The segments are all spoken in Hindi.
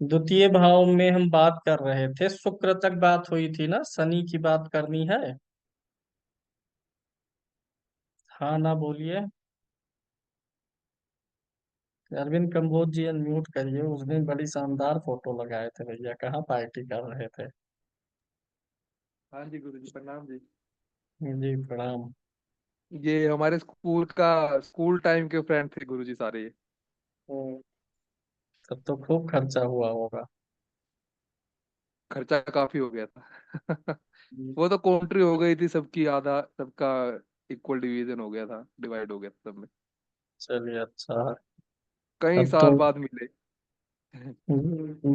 द्वितीय भाव में हम बात कर रहे थे, शुक्र तक बात हुई थी ना, शनि की बात करनी है। हाँ ना, बोलिए। अरविंद कंबोज जी अनम्यूट करिए, उस दिन बड़ी शानदार फोटो लगाए थे भैया, कहाँ पार्टी कर रहे थे। हाँ जी गुरु जी, प्रणाम जी। जी प्रणाम। ये हमारे स्कूल टाइम के फ्रेंड थे गुरु जी सारे ये। तो तब तो खूब खर्चा हुआ होगा। खर्चा काफी हो गया था। वो तो कॉन्ट्री हो गई थी सबकी, आधा सबका इक्वल डिवीजन हो गया था, डिवाइड हो गया था सब में। चलिए अच्छा है। कई अब तो साल बाद मिले।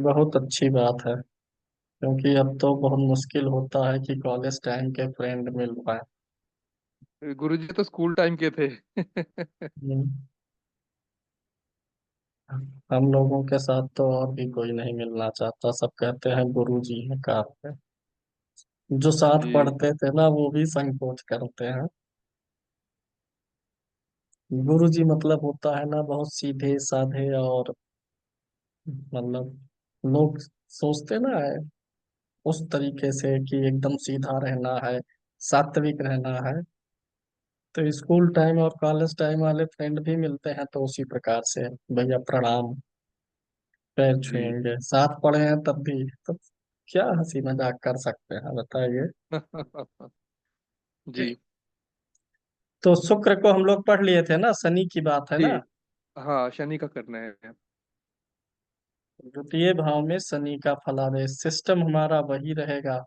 बहुत अच्छी बात है, क्योंकि अब तो बहुत मुश्किल होता है कि कॉलेज टाइम के फ्रेंड मिल पाए। गुरु जी तो स्कूल टाइम के थे। हम्म, हम लोगों के साथ तो और भी कोई नहीं मिलना चाहता, सब कहते हैं गुरु जी हैं कार पे। जो साथ जी। पढ़ते थे ना, वो भी संकोच करते हैं। गुरु जी मतलब होता है ना, बहुत सीधे साधे, और मतलब लोग सोचते ना है उस तरीके से कि एकदम सीधा रहना है, सात्विक रहना है। तो स्कूल टाइम और कॉलेज टाइम वाले फ्रेंड भी मिलते हैं तो उसी प्रकार से, भैया प्रणाम, पैर जी। छुएंगे, साथ पढ़े हैं तब भी। तो क्या हंसी मजाक कर सकते हैं बताइए। जी। तो शुक्र को हम लोग पढ़ लिए थे ना, शनि की बात है जी। ना। हाँ, शनि का करना है। द्वितीय भाव में शनि का फलादेश सिस्टम हमारा वही रहेगा।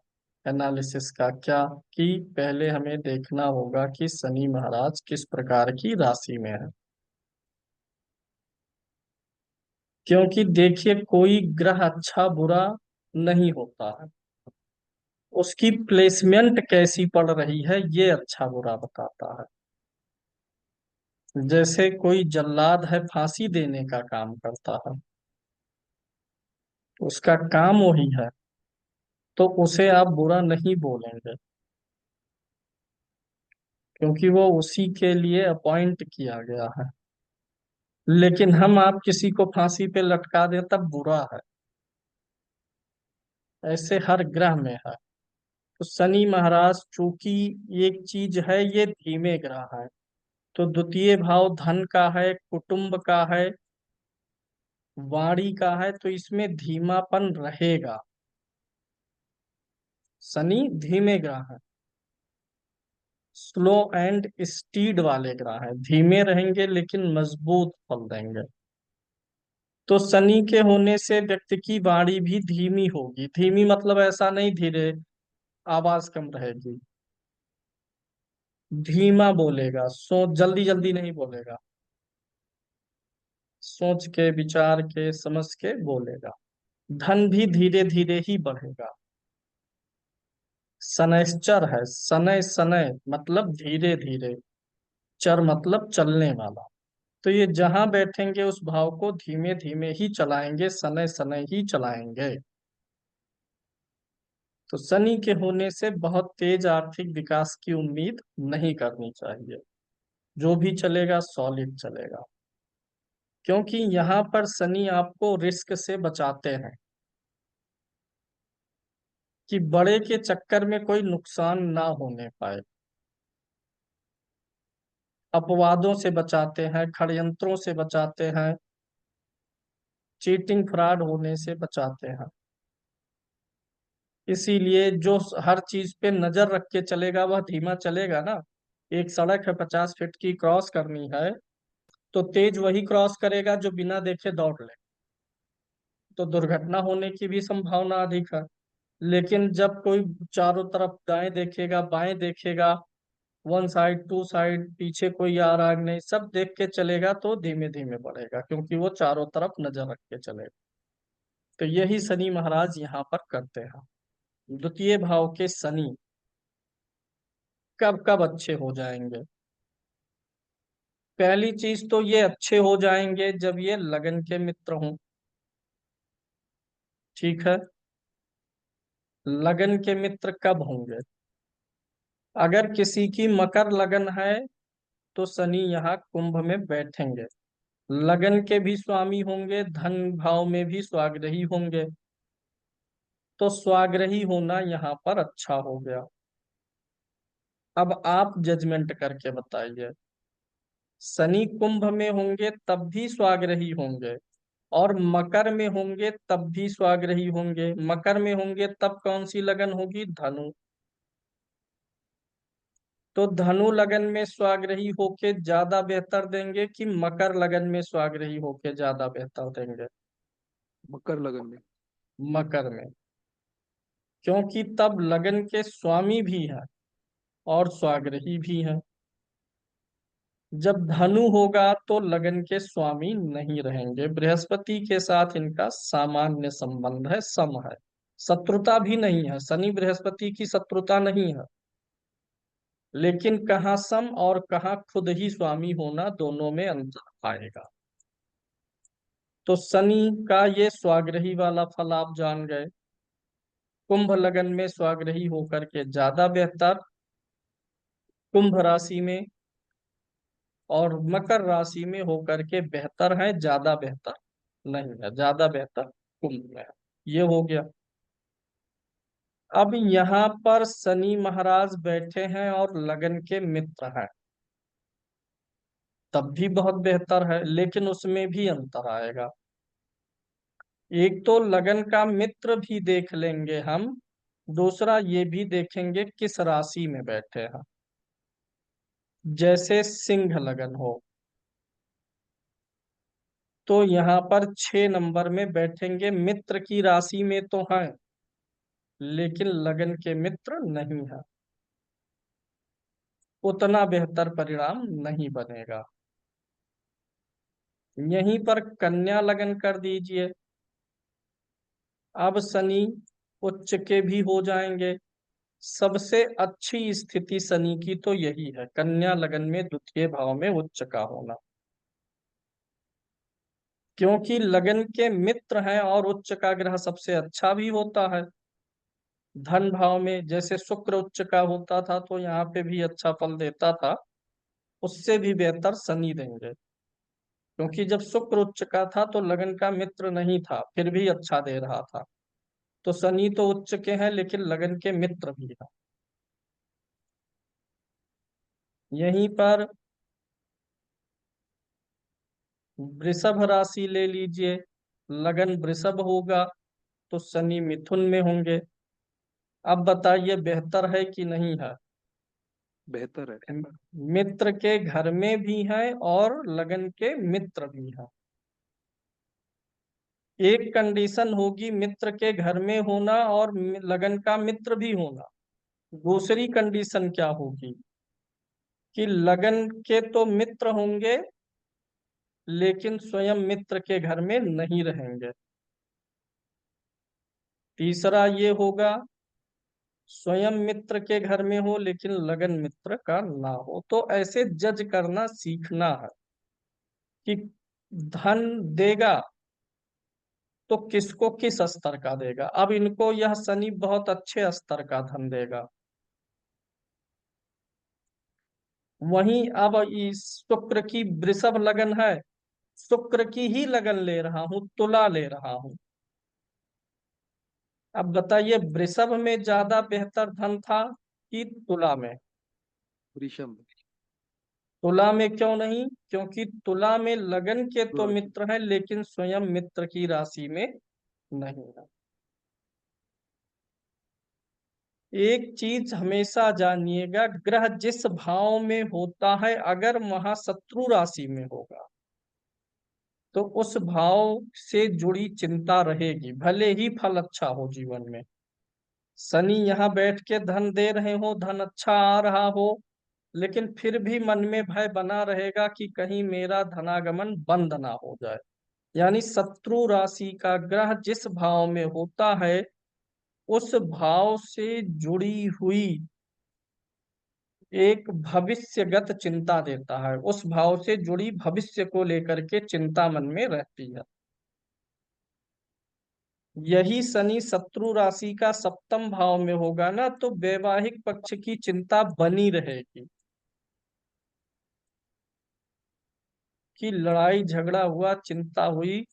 एनालिसिस का क्या, कि पहले हमें देखना होगा कि शनि महाराज किस प्रकार की राशि में है। क्योंकि देखिए, कोई ग्रह अच्छा बुरा नहीं होता है, उसकी प्लेसमेंट कैसी पड़ रही है ये अच्छा बुरा बताता है। जैसे कोई जल्लाद है, फांसी देने का काम करता है, उसका काम वही है, तो उसे आप बुरा नहीं बोलेंगे, क्योंकि वो उसी के लिए अपॉइंट किया गया है। लेकिन हम आप किसी को फांसी पे लटका दें तब बुरा है। ऐसे हर ग्रह में है। तो शनि महाराज चूंकि एक चीज है, ये धीमे ग्रह है, तो द्वितीय भाव धन का है, कुटुंब का है, वाणी का है, तो इसमें धीमापन रहेगा। शनि धीमे ग्रह है, स्लो एंड स्टीड वाले ग्रह है, धीमे रहेंगे लेकिन मजबूत फल देंगे। तो शनि के होने से व्यक्ति की वाणी भी धीमी होगी, धीमी मतलब ऐसा नहीं धीरे, आवाज कम रहेगी, धीमा बोलेगा, सोच जल्दी जल्दी नहीं बोलेगा, सोच के विचार के समझ के बोलेगा। धन भी धीरे धीरे ही बढ़ेगा। शनैश्चर है, शनै शनै मतलब धीरे धीरे, चर मतलब चलने वाला। तो ये जहां बैठेंगे उस भाव को धीमे धीमे ही चलाएंगे, शनै शनै ही चलाएंगे। तो शनि के होने से बहुत तेज आर्थिक विकास की उम्मीद नहीं करनी चाहिए। जो भी चलेगा सॉलिड चलेगा, क्योंकि यहाँ पर शनि आपको रिस्क से बचाते हैं, कि बड़े के चक्कर में कोई नुकसान ना होने पाए। अपवादों से बचाते हैं, षड्यंत्रों से बचाते हैं, चीटिंग फ्रॉड होने से बचाते हैं। इसीलिए जो हर चीज पे नजर रख के चलेगा वह धीमा चलेगा ना। एक सड़क है, 50 फीट की, क्रॉस करनी है, तो तेज वही क्रॉस करेगा जो बिना देखे दौड़ ले, तो दुर्घटना होने की भी संभावना अधिक है। लेकिन जब कोई चारों तरफ दाएं देखेगा, बाएं देखेगा, वन साइड टू साइड, पीछे कोई आ रहा है नहीं, सब देख के चलेगा, तो धीमे धीमे बढ़ेगा, क्योंकि वो चारों तरफ नजर रख के चलेगा। तो यही शनि महाराज यहाँ पर करते हैं। द्वितीय भाव के शनि कब कब अच्छे हो जाएंगे? पहली चीज तो ये अच्छे हो जाएंगे जब ये लगन के मित्र हों। ठीक है। लगन के मित्र कब होंगे? अगर किसी की मकर लगन है तो शनि यहाँ कुंभ में बैठेंगे। लगन के भी स्वामी होंगे, धन भाव में भी स्वाग्रही होंगे। तो स्वाग्रही होना यहाँ पर अच्छा हो गया। अब आप जजमेंट करके बताइए, शनि कुंभ में होंगे तब भी स्वाग्रही होंगे, और मकर में होंगे तब भी स्वाग्रही होंगे। मकर में होंगे तब कौन सी लगन होगी? धनु। तो धनु लगन में स्वाग्रही होके ज्यादा बेहतर देंगे कि मकर लगन में स्वाग्रही होके ज्यादा बेहतर देंगे? मकर लगन में। मकर में, क्योंकि तब लगन के स्वामी भी हैं और स्वाग्रही भी हैं। जब धनु होगा तो लगन के स्वामी नहीं रहेंगे, बृहस्पति के साथ इनका सामान्य संबंध है, सम है, शत्रुता भी नहीं है, शनि बृहस्पति की शत्रुता नहीं है। लेकिन कहाँ सम और कहाँ खुद ही स्वामी होना, दोनों में अंतर आएगा। तो शनि का ये स्वाग्रही वाला फल आप जान गए। कुंभ लगन में स्वाग्रही होकर के ज्यादा बेहतर कुंभ राशि में, और मकर राशि में होकर के बेहतर है, ज्यादा बेहतर नहीं है, ज्यादा बेहतर कुंभ में है। ये हो गया। अब यहाँ पर शनि महाराज बैठे हैं और लगन के मित्र हैं, तब भी बहुत बेहतर है, लेकिन उसमें भी अंतर आएगा। एक तो लगन का मित्र भी देख लेंगे हम, दूसरा ये भी देखेंगे किस राशि में बैठे हैं। जैसे सिंह लगन हो तो यहाँ पर 6 नंबर में बैठेंगे, मित्र की राशि में तो है लेकिन लगन के मित्र नहीं है, उतना बेहतर परिणाम नहीं बनेगा। यहीं पर कन्या लगन कर दीजिए, अब शनि उच्च के भी हो जाएंगे। सबसे अच्छी स्थिति शनि की तो यही है, कन्या लगन में द्वितीय भाव में उच्च का होना, क्योंकि लगन के मित्र हैं और उच्च का ग्रह सबसे अच्छा भी होता है। धन भाव में जैसे शुक्र उच्च का होता था तो यहाँ पे भी अच्छा फल देता था, उससे भी बेहतर शनि देंगे, क्योंकि जब शुक्र उच्च का था तो लगन का मित्र नहीं था फिर भी अच्छा दे रहा था। तो शनि तो उच्च के हैं लेकिन लगन के मित्र भी हैं। यहीं पर वृषभ राशि ले लीजिए, लगन वृषभ होगा तो शनि मिथुन में होंगे। अब बताइए बेहतर है कि नहीं है? बेहतर है। मित्र के घर में भी है और लगन के मित्र भी है। एक कंडीशन होगी मित्र के घर में होना और लगन का मित्र भी होना। दूसरी कंडीशन क्या होगी कि लगन के तो मित्र होंगे लेकिन स्वयं मित्र के घर में नहीं रहेंगे। तीसरा ये होगा स्वयं मित्र के घर में हो लेकिन लगन मित्र का ना हो। तो ऐसे जज करना सीखना है कि धन देगा तो किसको किस स्तर का देगा। अब इनको यह शनि बहुत अच्छे स्तर का धन देगा, वहीं अब इस शुक्र की वृषभ लगन है, शुक्र की ही लगन ले रहा हूं, तुला ले रहा हूं। अब बताइए वृषभ में ज्यादा बेहतर धन था कि तुला में? वृषभ। तुला में क्यों नहीं? क्योंकि तुला में लगन के तो हाँ, मित्र हैं लेकिन स्वयं मित्र की राशि में नहीं है। एक चीज हमेशा जानिएगा, ग्रह जिस भाव में होता है अगर वहां शत्रु राशि में होगा तो उस भाव से जुड़ी चिंता रहेगी, भले ही फल अच्छा हो जीवन में। शनि यहाँ बैठ के धन दे रहे हो, धन अच्छा आ रहा हो, लेकिन फिर भी मन में भय बना रहेगा कि कहीं मेरा धनागमन बंद ना हो जाए। यानी शत्रु राशि का ग्रह जिस भाव में होता है उस भाव से जुड़ी हुई एक भविष्यगत चिंता देता है, उस भाव से जुड़ी भविष्य को लेकर के चिंता मन में रहती है। यही शनि शत्रु राशि का सप्तम भाव में होगा ना तो वैवाहिक पक्ष की चिंता बनी रहेगी, कि लड़ाई झगड़ा हुआ, चिंता हुई,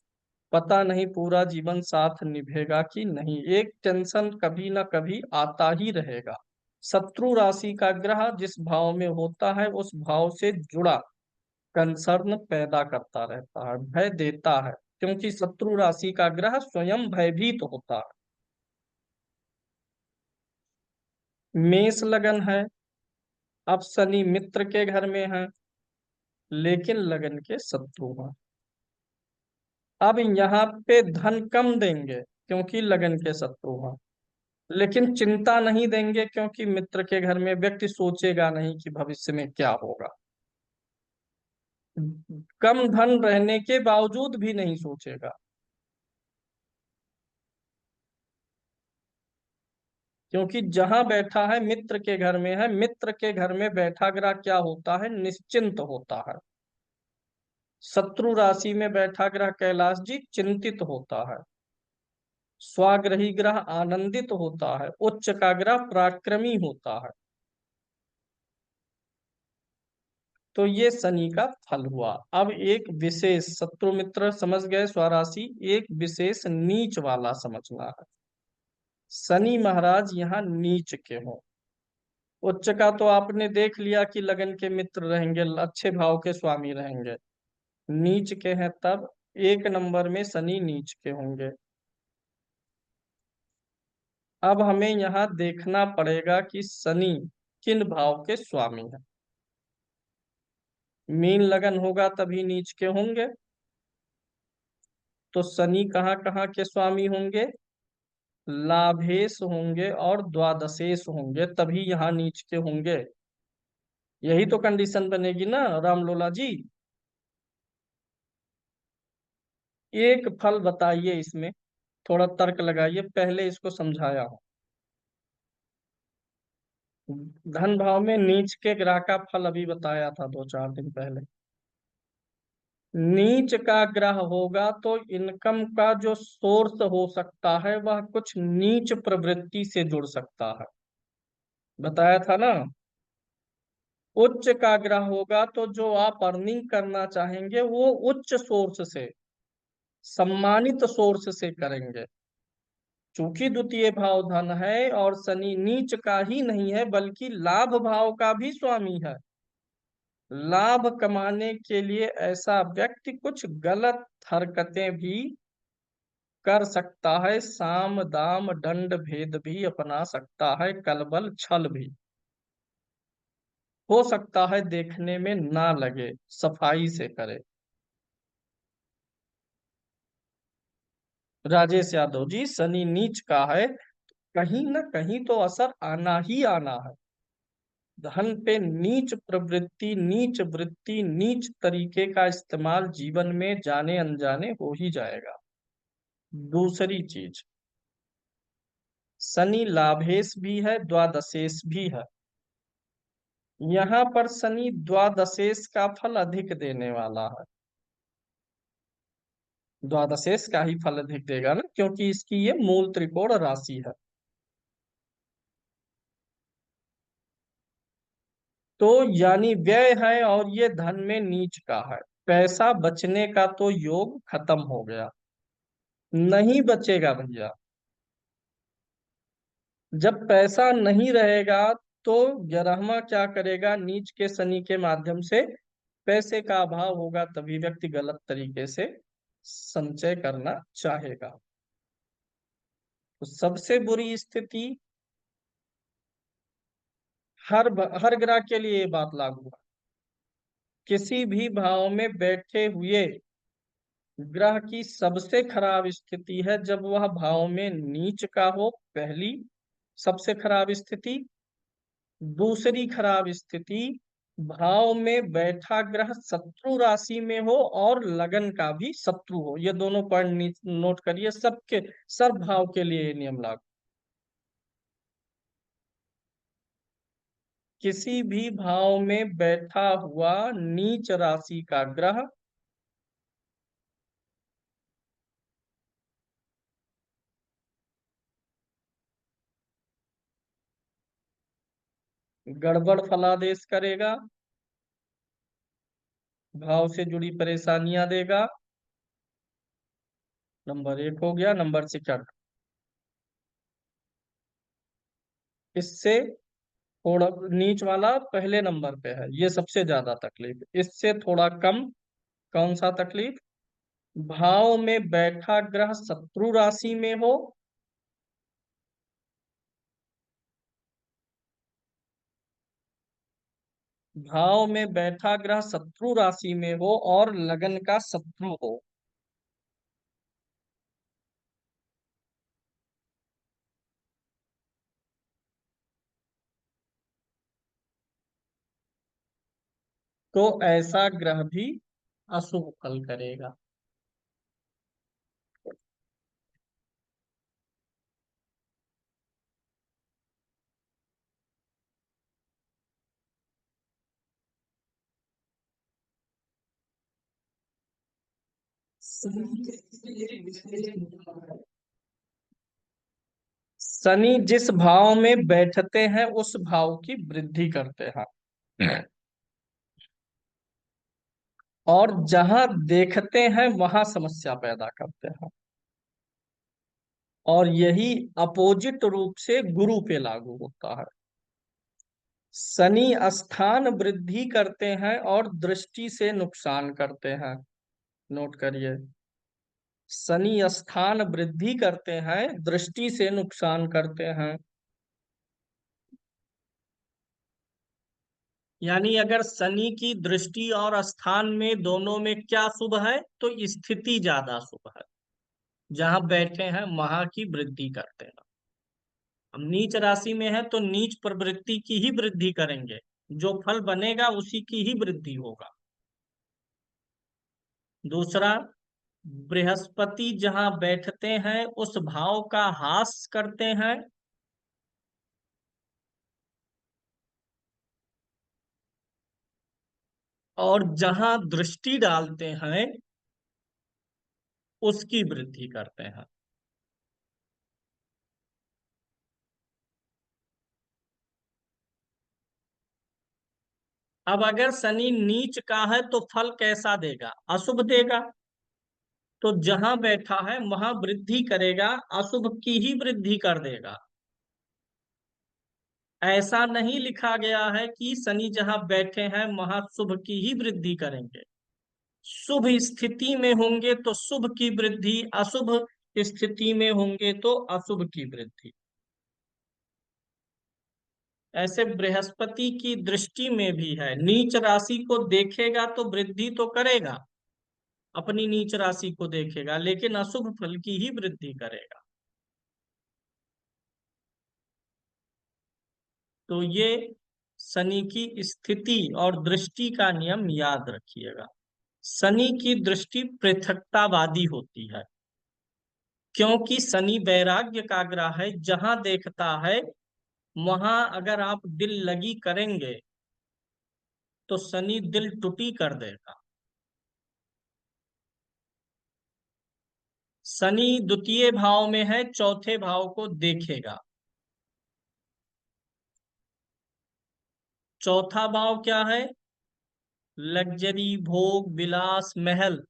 पता नहीं पूरा जीवन साथ निभेगा कि नहीं। एक टेंशन कभी ना कभी आता ही रहेगा। शत्रु राशि का ग्रह जिस भाव में होता है उस भाव से जुड़ा कंसर्न पैदा करता रहता है, भय देता है, क्योंकि शत्रु राशि का ग्रह स्वयं भयभीत होता है। मेष लगन है, अब शनि मित्र के घर में है, लेकिन लगन के शत्रु हैं। अब यहाँ पे धन कम देंगे क्योंकि लगन के शत्रु हैं, लेकिन चिंता नहीं देंगे क्योंकि मित्र के घर में व्यक्ति सोचेगा नहीं कि भविष्य में क्या होगा। कम धन रहने के बावजूद भी नहीं सोचेगा, क्योंकि जहां बैठा है मित्र के घर में है। मित्र के घर में बैठा ग्रह क्या होता है? निश्चिंत होता है। शत्रु राशि में बैठा ग्रह कैलाश जी चिंतित होता है। स्वाग्रही ग्रह आनंदित होता है। उच्च का ग्रह पराक्रमी होता है। तो ये शनि का फल हुआ। अब एक विशेष, शत्रु मित्र समझ गए स्वराशि, एक विशेष नीच वाला समझना है। शनि महाराज यहाँ नीच के हों। उच्च का तो आपने देख लिया कि लगन के मित्र रहेंगे, अच्छे भाव के स्वामी रहेंगे। नीच के हैं तब एक नंबर में शनि नीच के होंगे। अब हमें यहाँ देखना पड़ेगा कि शनि किन भाव के स्वामी है। मीन लगन होगा तभी नीच के होंगे। तो शनि कहाँ कहाँ के स्वामी होंगे? लाभेश होंगे और द्वादशेश होंगे, तभी यहाँ नीच के होंगे। यही तो कंडीशन बनेगी ना रामलोला जी। एक फल बताइए इसमें, थोड़ा तर्क लगाइए, पहले इसको समझाया हूं। धन भाव में नीच के ग्रह का फल अभी बताया था 2-4 दिन पहले। नीच का ग्रह होगा तो इनकम का जो सोर्स हो सकता है वह कुछ नीच प्रवृत्ति से जुड़ सकता है, बताया था ना। उच्च का ग्रह होगा तो जो आप अर्निंग करना चाहेंगे वो उच्च सोर्स से, सम्मानित सोर्स से करेंगे। चूंकि द्वितीय भाव धन है और शनि नीच का ही नहीं है बल्कि लाभ भाव का भी स्वामी है। लाभ कमाने के लिए ऐसा व्यक्ति कुछ गलत हरकतें भी कर सकता है, साम दाम दंड भेद भी अपना सकता है, कलबल छल भी हो सकता है, देखने में ना लगे, सफाई से करे। राजेश यादव जी, शनि नीच का है, कहीं ना कहीं तो असर आना ही आना है। धन पे नीच प्रवृत्ति, नीच वृत्ति, नीच तरीके का इस्तेमाल जीवन में जाने अनजाने हो ही जाएगा। दूसरी चीज, शनि लाभेश भी है, द्वादशेश भी है। यहाँ पर शनि द्वादशेश का फल अधिक देने वाला है। द्वादशेश का ही फल अधिक देगा ना, क्योंकि इसकी ये मूल त्रिकोण राशि है। तो यानी व्यय है और ये धन में नीच का है। पैसा बचने का तो योग खत्म हो गया, नहीं बचेगा भैया। जब पैसा नहीं रहेगा तो ग्यारहवां क्या करेगा? नीच के शनि के माध्यम से पैसे का अभाव होगा, तभी व्यक्ति गलत तरीके से संचय करना चाहेगा। तो सबसे बुरी स्थिति, हर ग्रह के लिए ये बात लागू है। किसी भी भाव में बैठे हुए ग्रह की सबसे खराब स्थिति है जब वह भाव में नीच का हो, पहली सबसे खराब स्थिति। दूसरी खराब स्थिति, भाव में बैठा ग्रह शत्रु राशि में हो और लगन का भी शत्रु हो। ये दोनों पॉइंट नोट करिए, सबके सब भाव के लिए ये नियम लागू। किसी भी भाव में बैठा हुआ नीच राशि का ग्रह गड़बड़ फलादेश करेगा। भाव से जुड़ी परेशानियां देगा। नंबर एक हो गया। नंबर सेकंड, इससे थोड़ा नीच वाला पहले नंबर पे है, ये सबसे ज्यादा तकलीफ। इससे थोड़ा कम कौन सा तकलीफ? भाव में बैठा ग्रह शत्रु राशि में हो, भाव में बैठा ग्रह शत्रु राशि में हो और लगन का शत्रु हो। तो ऐसा ग्रह भी अशुभ फल करेगा। शनि जिस भाव में बैठते हैं उस भाव की वृद्धि करते हैं, और जहां देखते हैं वहां समस्या पैदा करते हैं। और यही अपोजिट रूप से गुरु पे लागू होता है। शनि स्थान वृद्धि करते हैं और दृष्टि से नुकसान करते हैं। नोट करिए, शनि स्थान वृद्धि करते हैं, दृष्टि से नुकसान करते हैं। यानी अगर शनि की दृष्टि और स्थान में दोनों में क्या शुभ है, तो स्थिति ज्यादा शुभ है। जहां बैठे हैं वहां की वृद्धि करते हैं। हम नीच राशि में है तो नीच प्रवृत्ति की ही वृद्धि करेंगे, जो फल बनेगा उसी की ही वृद्धि होगा। दूसरा, बृहस्पति जहां बैठते हैं उस भाव का ह्रास करते हैं, और जहां दृष्टि डालते हैं उसकी वृद्धि करते हैं। अब अगर शनि नीच का है तो फल कैसा देगा? अशुभ देगा। तो जहां बैठा है वहां वृद्धि करेगा, अशुभ की ही वृद्धि कर देगा। ऐसा नहीं लिखा गया है कि शनि जहां बैठे हैं वहां शुभ की ही वृद्धि करेंगे। शुभ स्थिति में होंगे तो शुभ की वृद्धि, अशुभ स्थिति में होंगे तो अशुभ की वृद्धि। ऐसे बृहस्पति की दृष्टि में भी है, नीच राशि को देखेगा तो वृद्धि तो करेगा, अपनी नीच राशि को देखेगा लेकिन अशुभ फल की ही वृद्धि करेगा। तो ये शनि की स्थिति और दृष्टि का नियम याद रखिएगा। शनि की दृष्टि पृथकतावादी होती है, क्योंकि शनि वैराग्य का ग्रह है। जहां देखता है वहां अगर आप दिल लगी करेंगे तो शनि दिल टुटी कर देगा। शनि द्वितीय भाव में है, चौथे भाव को देखेगा। चौथा भाव क्या है? लग्जरी, भोग विलास, महल।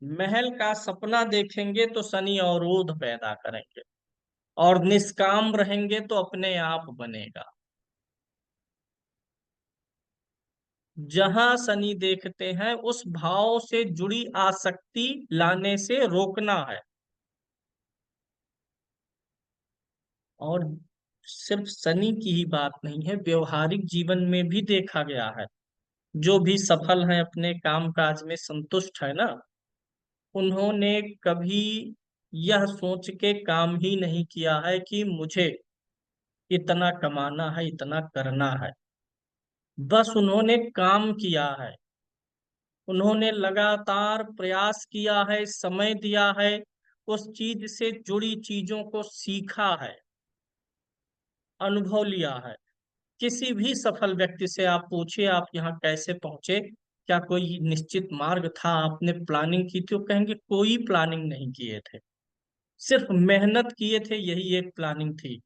महल का सपना देखेंगे तो शनि अवरोध पैदा करेंगे, और निष्काम रहेंगे तो अपने आप बनेगा। जहां शनि देखते हैं उस भाव से जुड़ी आसक्ति लाने से रोकना है। और सिर्फ शनि की ही बात नहीं है, व्यवहारिक जीवन में भी देखा गया है। जो भी सफल हैं, अपने काम काज में संतुष्ट है ना, उन्होंने कभी यह सोच के काम ही नहीं किया है कि मुझे इतना कमाना है, इतना करना है। बस उन्होंने काम किया है, उन्होंने लगातार प्रयास किया है, समय दिया है, उस चीज से जुड़ी चीजों को सीखा है, अनुभव लिया है। किसी भी सफल व्यक्ति से आप पूछिए आप यहाँ कैसे पहुंचे, क्या कोई निश्चित मार्ग था, आपने प्लानिंग की थी? वो कहेंगे कोई प्लानिंग नहीं किए थे, सिर्फ मेहनत किए थे, यही एक प्लानिंग थी।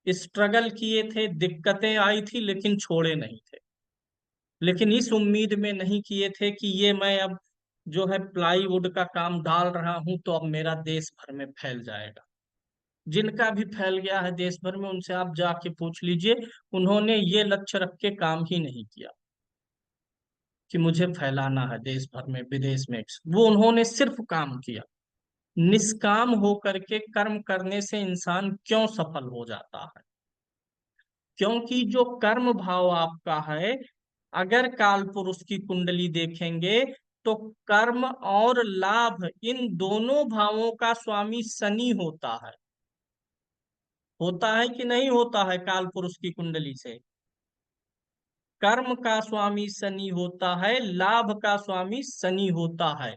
स्ट्रगल किए थे, दिक्कतें आई थी लेकिन छोड़े नहीं थे। लेकिन इस उम्मीद में नहीं किए थे कि ये मैं अब जो है प्लाईवुड का काम डाल रहा हूं तो अब मेरा देश भर में फैल जाएगा। जिनका भी फैल गया है देश भर में, उनसे आप जाके पूछ लीजिए, उन्होंने ये लक्ष्य रख के काम ही नहीं किया कि मुझे फैलाना है देश भर में विदेश में। वो उन्होंने सिर्फ काम किया। निष्काम होकर के कर्म करने से इंसान क्यों सफल हो जाता है? क्योंकि जो कर्म भाव आपका है, अगर काल पुरुष की कुंडली देखेंगे तो कर्म और लाभ इन दोनों भावों का स्वामी शनि होता है कि नहीं होता है काल पुरुष की कुंडली से? कर्म का स्वामी शनि होता है, लाभ का स्वामी शनि होता है।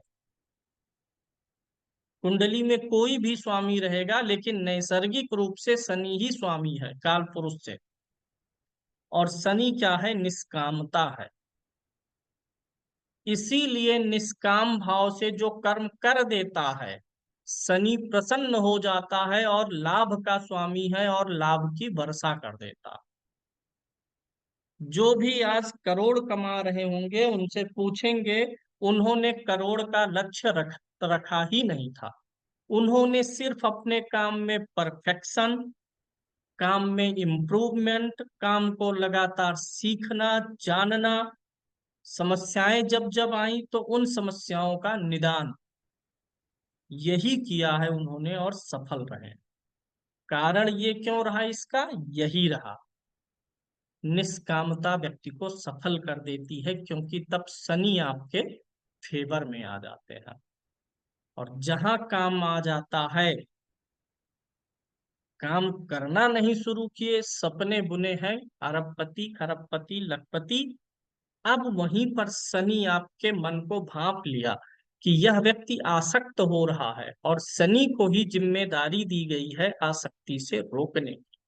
कुंडली में कोई भी स्वामी रहेगा, लेकिन नैसर्गिक रूप से शनि ही स्वामी है काल पुरुष से। और शनि क्या है? निष्कामता है। इसीलिए निष्काम भाव से जो कर्म कर देता है, शनि प्रसन्न हो जाता है और लाभ का स्वामी है और लाभ की वर्षा कर देता है। जो भी आज करोड़ कमा रहे होंगे उनसे पूछेंगे, उन्होंने करोड़ का लक्ष्य रखा ही नहीं था। उन्होंने सिर्फ अपने काम में परफेक्शन, काम में इम्प्रूवमेंट, काम को लगातार सीखना, जानना, समस्याएं जब जब आई तो उन समस्याओं का निदान, यही किया है उन्होंने और सफल रहे। कारण ये क्यों रहा इसका? यही रहा, निष्कामता व्यक्ति को सफल कर देती है, क्योंकि तब शनि आपके फेवर में आ जाते हैं। और जहां काम आ जाता है, काम करना नहीं शुरू किए, सपने बुने हैं अरबपति खरबपति लखपति, अब वहीं पर शनि आपके मन को भांप लिया कि यह व्यक्ति आसक्त हो रहा है, और शनि को ही जिम्मेदारी दी गई है आसक्ति से रोकने की।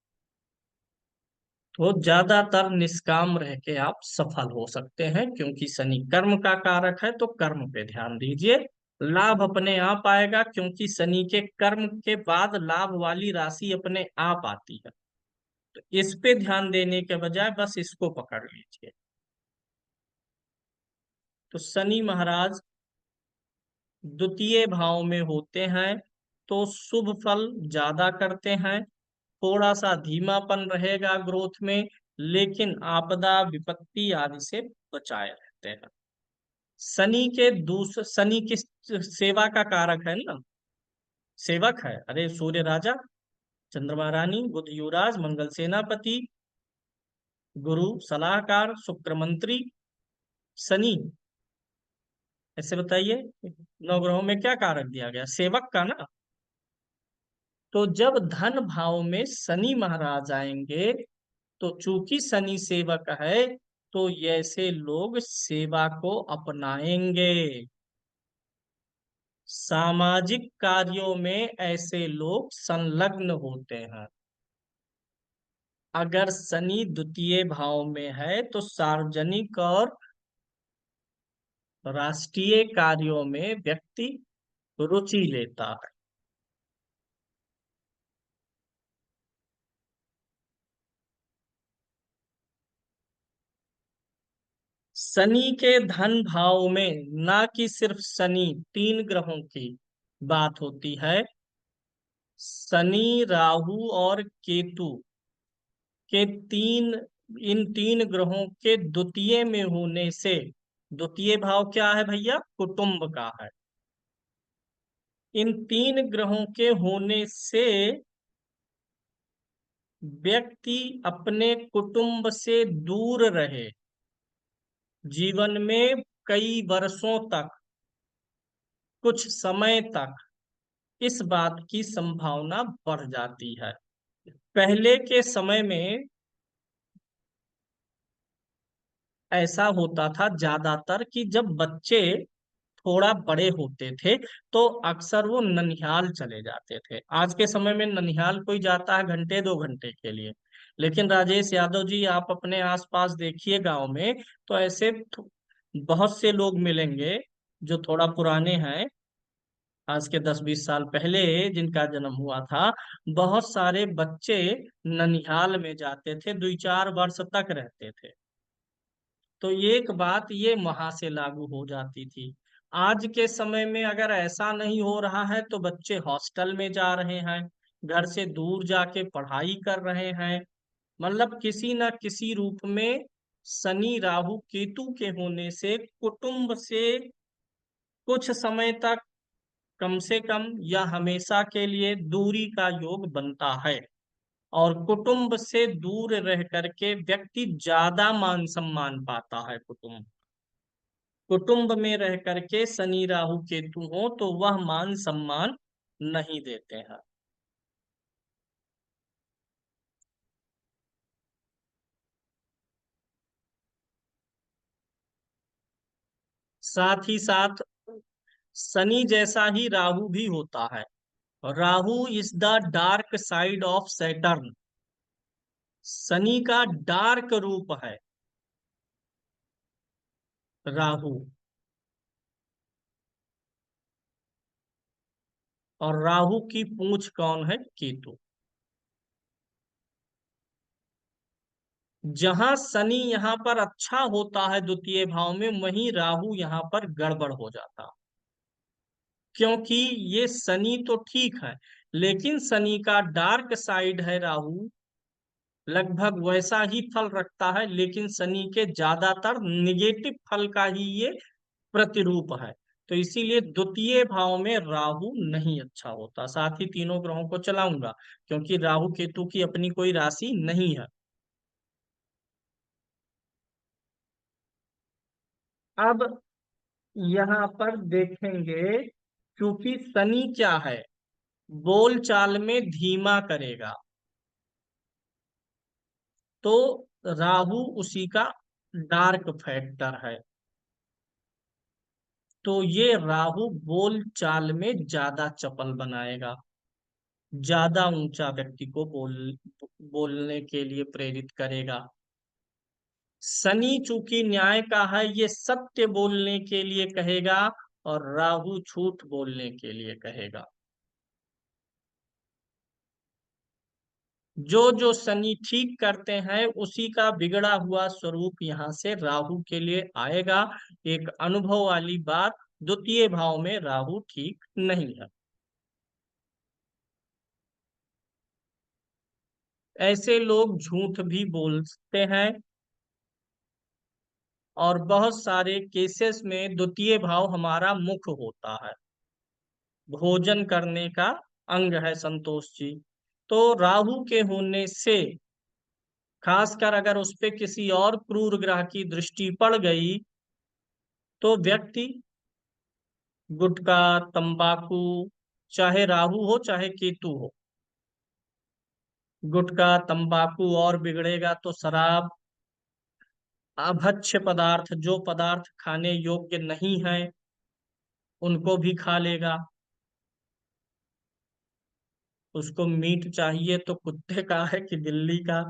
तो ज्यादातर निष्काम रह के आप सफल हो सकते हैं, क्योंकि शनि कर्म का कारक है, तो कर्म पे ध्यान दीजिए। लाभ अपने आप आएगा, क्योंकि शनि के कर्म के बाद लाभ वाली राशि अपने आप आती है। तो इस पे ध्यान देने के बजाय बस इसको पकड़ लीजिए। तो शनि महाराज द्वितीय भाव में होते हैं तो शुभ फल ज्यादा करते हैं। थोड़ा सा धीमापन रहेगा ग्रोथ में, लेकिन आपदा विपत्ति आदि से बचाए रहते हैं। शनि किस सेवा का कारक है ना? सेवक है। अरे सूर्य राजा, चंद्रमा रानी, बुध युवराज, मंगल सेनापति, गुरु सलाहकार, शुक्र मंत्री, शनि, ऐसे बताइए नौ ग्रहों में क्या कारक दिया गया? सेवक का ना। तो जब धन भाव में शनि महाराज आएंगे, तो चूंकि शनि सेवक है, तो ऐसे लोग सेवा को अपनाएंगे। सामाजिक कार्यों में ऐसे लोग संलग्न होते हैं। अगर शनि द्वितीय भाव में है तो सार्वजनिक और राष्ट्रीय कार्यों में व्यक्ति रुचि लेता है। शनि के धन भाव में ना कि सिर्फ शनि, तीन ग्रहों की बात होती है। शनि, राहु और केतु के इन तीन ग्रहों के द्वितीय में होने से, द्वितीय भाव क्या है भैया? कुटुंब का है। इन तीन ग्रहों के होने से व्यक्ति अपने कुटुंब से दूर रहे, जीवन में कई वर्षों तक, कुछ समय तक, इस बात की संभावना बढ़ जाती है। पहले के समय में ऐसा होता था ज्यादातर कि जब बच्चे थोड़ा बड़े होते थे तो अक्सर वो ननिहाल चले जाते थे। आज के समय में ननिहाल कोई जाता है घंटे दो घंटे के लिए, लेकिन राजेश यादव जी आप अपने आसपास देखिए गांव में, तो ऐसे बहुत से लोग मिलेंगे जो थोड़ा पुराने हैं, आज के 10-20 साल पहले जिनका जन्म हुआ था। बहुत सारे बच्चे ननिहाल में जाते थे, 2-4 वर्ष तक रहते थे। तो एक बात ये वहां से लागू हो जाती थी। आज के समय में अगर ऐसा नहीं हो रहा है तो बच्चे हॉस्टल में जा रहे हैं, घर से दूर जाके पढ़ाई कर रहे हैं। मतलब किसी न किसी रूप में शनि राहु केतु के होने से कुटुंब से कुछ समय तक, कम से कम या हमेशा के लिए दूरी का योग बनता है। और कुटुंब से दूर रह करके व्यक्ति ज्यादा मान सम्मान पाता है। कुटुंब में रह करके शनि राहु केतु हो तो वह मान सम्मान नहीं देते हैं। साथ ही साथ शनि जैसा ही राहु भी होता है। Rahu is the dark side of Saturn. Shani का डार्क रूप है राहु। और राहु की पूंछ कौन है? केतु। जहां शनि यहाँ पर अच्छा होता है द्वितीय भाव में, वहीं राहु यहाँ पर गड़बड़ हो जाता। क्योंकि ये शनि तो ठीक है, लेकिन शनि का डार्क साइड है राहु, लगभग वैसा ही फल रखता है, लेकिन शनि के ज्यादातर निगेटिव फल का ही ये प्रतिरूप है। तो इसीलिए द्वितीय भाव में राहु नहीं अच्छा होता। साथ ही तीनों ग्रहों को चलाऊंगा, क्योंकि राहु केतु की अपनी कोई राशि नहीं है। अब यहाँ पर देखेंगे, क्योंकि शनि क्या है, बोल चाल में धीमा करेगा, तो राहु उसी का डार्क फैक्टर है। तो ये राहु बोल चाल में ज्यादा चपल बनाएगा, ज्यादा ऊंचा व्यक्ति को बोलने के लिए प्रेरित करेगा। शनि चूंकि न्याय का है, ये सत्य बोलने के लिए कहेगा, और राहु झूठ बोलने के लिए कहेगा। जो जो शनि ठीक करते हैं उसी का बिगड़ा हुआ स्वरूप यहाँ से राहु के लिए आएगा। एक अनुभव वाली बात, द्वितीय भाव में राहु ठीक नहीं है। ऐसे लोग झूठ भी बोलते हैं, और बहुत सारे केसेस में द्वितीय भाव हमारा मुख होता है, भोजन करने का अंग है संतोष जी। तो राहु के होने से, खासकर अगर उस पे किसी और क्रूर ग्रह की दृष्टि पड़ गई, तो व्यक्ति गुटखा, तंबाकू, चाहे राहु हो चाहे केतु हो, गुटखा तंबाकू, और बिगड़ेगा तो शराब, अभक्ष्य पदार्थ, जो पदार्थ खाने योग्य नहीं है उनको भी खा लेगा। उसको मीट चाहिए तो कुत्ते का है कि बिल्ली का,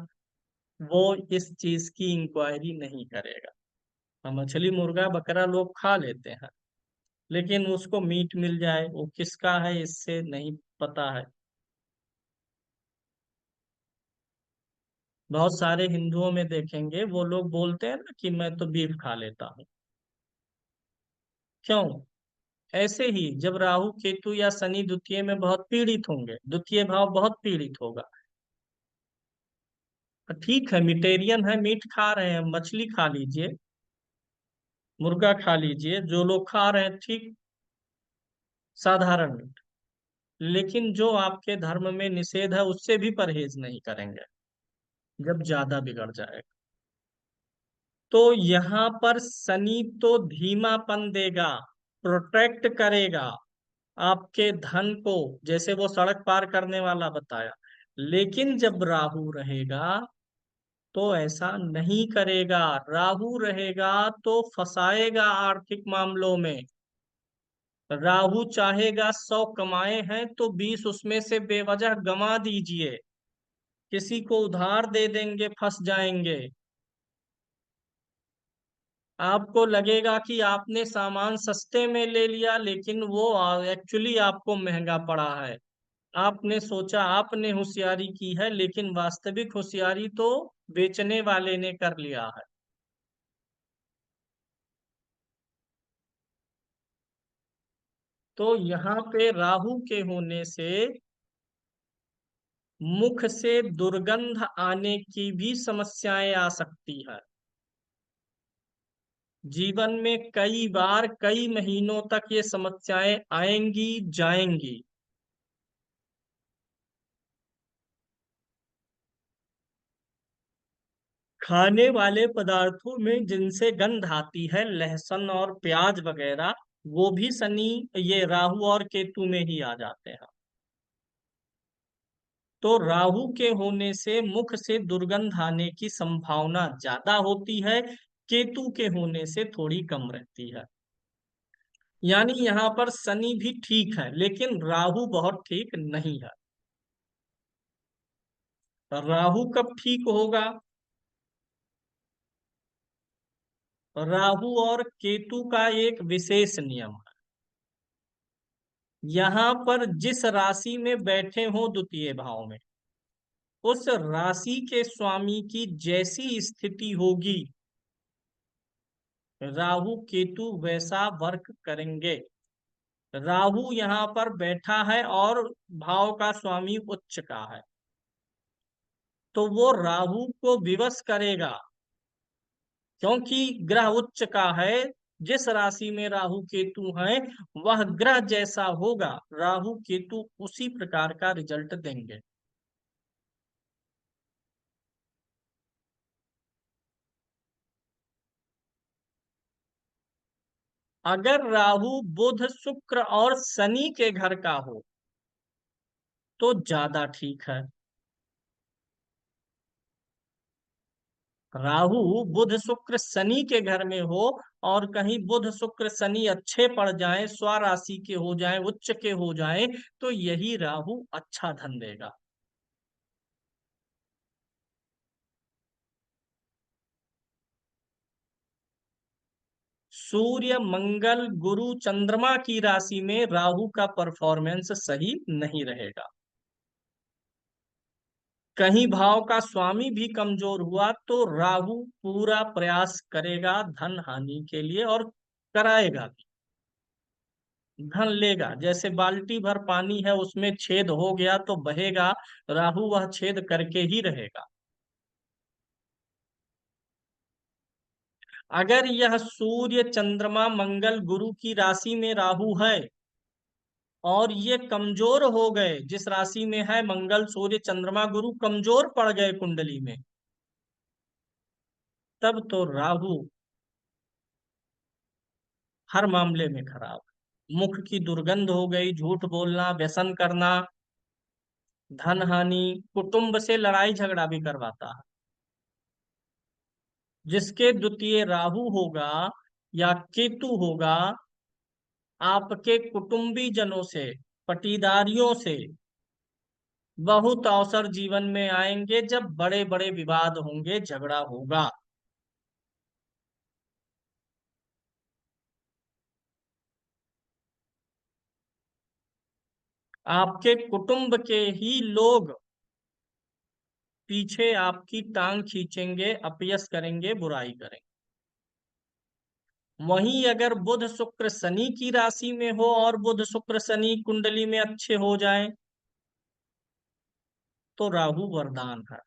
वो इस चीज की इंक्वायरी नहीं करेगा। हम मछली मुर्गा बकरा लोग खा लेते हैं, लेकिन उसको मीट मिल जाए, वो किसका है इससे नहीं पता है। बहुत सारे हिंदुओं में देखेंगे, वो लोग बोलते हैं ना कि मैं तो बीफ खा लेता हूँ। क्यों? ऐसे ही जब राहु केतु या शनि द्वितीय में बहुत पीड़ित होंगे, द्वितीय भाव बहुत पीड़ित होगा। ठीक है, मिटेरियन है, मीट खा रहे हैं, मछली खा लीजिए, मुर्गा खा लीजिए, जो लोग खा रहे हैं ठीक, साधारण मीट। लेकिन जो आपके धर्म में निषेध है उससे भी परहेज नहीं करेंगे, जब ज्यादा बिगड़ जाएगा। तो यहाँ पर शनि तो धीमापन देगा, प्रोटेक्ट करेगा आपके धन को, जैसे वो सड़क पार करने वाला बताया। लेकिन जब राहु रहेगा तो ऐसा नहीं करेगा। राहु रहेगा तो फंसाएगा आर्थिक मामलों में। राहु चाहेगा 100 कमाए हैं तो 20 उसमें से बेवजह गंवा दीजिए, किसी को उधार दे देंगे, फंस जाएंगे। आपको लगेगा कि आपने सामान सस्ते में ले लिया, लेकिन वो एक्चुअली आपको महंगा पड़ा है। आपने सोचा आपने होशियारी की है, लेकिन वास्तविक होशियारी तो बेचने वाले ने कर लिया है। तो यहाँ पे राहु के होने से मुख से दुर्गंध आने की भी समस्याएं आ सकती है। जीवन में कई बार कई महीनों तक ये समस्याएं आएंगी जाएंगी। खाने वाले पदार्थों में जिनसे गंध आती है, लहसुन और प्याज वगैरह, वो भी शनि, ये राहु और केतु में ही आ जाते हैं। तो राहु के होने से मुख से दुर्गंध आने की संभावना ज्यादा होती है, केतु के होने से थोड़ी कम रहती है। यानी यहाँ पर शनि भी ठीक है, लेकिन राहु बहुत ठीक नहीं है। राहु कब ठीक होगा? राहु और केतु का एक विशेष नियम है। यहाँ पर जिस राशि में बैठे हो द्वितीय भाव में, उस राशि के स्वामी की जैसी स्थिति होगी, राहु केतु वैसा वर्क करेंगे। राहु यहाँ पर बैठा है और भाव का स्वामी उच्च का है, तो वो राहु को विवश करेगा, क्योंकि ग्रह उच्च का है। जिस राशि में राहु केतु हैं, वह ग्रह जैसा होगा, राहु केतु उसी प्रकार का रिजल्ट देंगे। अगर राहु बुध शुक्र और शनि के घर का हो तो ज्यादा ठीक है। राहु बुध शुक्र शनि के घर में हो, और कहीं बुध शुक्र शनि अच्छे पड़ जाएं, स्वराशि के हो जाएं, उच्च के हो जाएं, तो यही राहु अच्छा धन देगा। सूर्य मंगल गुरु चंद्रमा की राशि में राहु का परफॉर्मेंस सही नहीं रहेगा। कहीं भाव का स्वामी भी कमजोर हुआ तो राहु पूरा प्रयास करेगा धन हानि के लिए, और कराएगा भी। धन लेगा, जैसे बाल्टी भर पानी है, उसमें छेद हो गया तो बहेगा, राहु वह छेद करके ही रहेगा। अगर यह सूर्य चंद्रमा मंगल गुरु की राशि में राहु है और ये कमजोर हो गए, जिस राशि में है मंगल सूर्य चंद्रमा गुरु कमजोर पड़ गए कुंडली में, तब तो राहु हर मामले में खराब है। मुख की दुर्गंध हो गई, झूठ बोलना, व्यसन करना, धन हानि, कुटुंब से लड़ाई झगड़ा भी करवाता है। जिसके द्वितीय राहु होगा या केतु होगा, आपके कुटुंबी जनों से, पटीदारियों से बहुत अवसर जीवन में आएंगे, जब बड़े बड़े विवाद होंगे, झगड़ा होगा। आपके कुटुंब के ही लोग पीछे आपकी टांग खींचेंगे, अपयश करेंगे, बुराई करेंगे। वहीं अगर बुध शुक्र शनि की राशि में हो और बुध शुक्र शनि कुंडली में अच्छे हो जाएं, तो राहु वरदान है।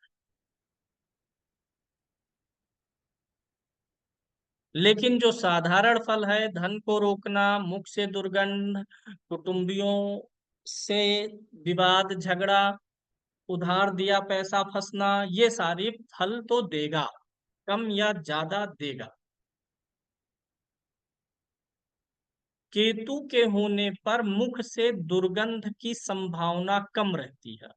लेकिन जो साधारण फल है, धन को रोकना, मुख से दुर्गंध, कुटुंबियों से विवाद झगड़ा, उधार दिया पैसा फंसना, ये सारे फल तो देगा, कम या ज्यादा देगा। केतु के होने पर मुख से दुर्गंध की संभावना कम रहती है।